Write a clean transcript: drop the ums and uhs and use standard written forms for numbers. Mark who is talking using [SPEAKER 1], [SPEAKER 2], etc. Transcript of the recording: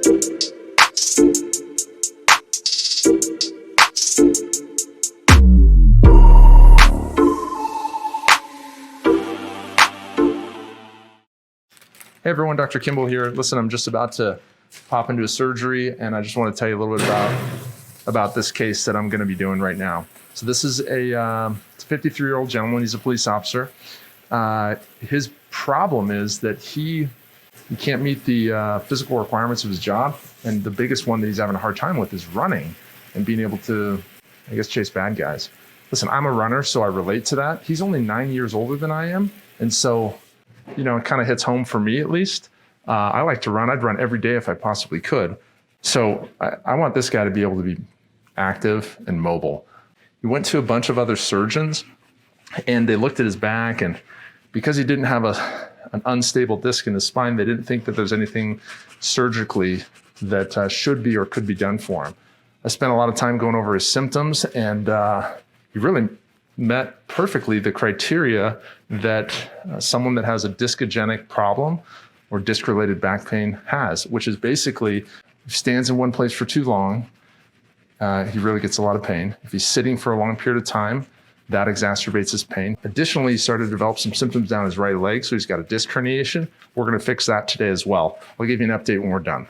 [SPEAKER 1] Hey everyone, Dr. Kimball here. Listen, I'm just about to hop into a surgery, and I just want to tell you a little bit about this case that I'm going to be doing right now. So this is a 53-year-old gentleman. He's a police officer. His problem is that he can't meet the physical requirements of his job, and the biggest one that he's having a hard time with is running and being able to, I guess, chase bad guys. Listen, I'm a runner, so I relate to that. He's only 9 years older than I am, and so it kind of hits home for me at least. I like to run. I'd run every day if I possibly could. So I want this guy to be able to be active and mobile. He went to a bunch of other surgeons and they looked at his back, and because he didn't have an unstable disc in his spine, they didn't think that there's anything surgically that should be or could be done for him. I spent a lot of time going over his symptoms, and he really met perfectly the criteria that someone that has a discogenic problem or disc-related back pain has, which is basically if he stands in one place for too long, he really gets a lot of pain. If he's sitting for a long period of time, that exacerbates his pain. Additionally, he started to develop some symptoms down his right leg, so he's got a disc herniation. We're going to fix that today as well. I'll give you an update when we're done.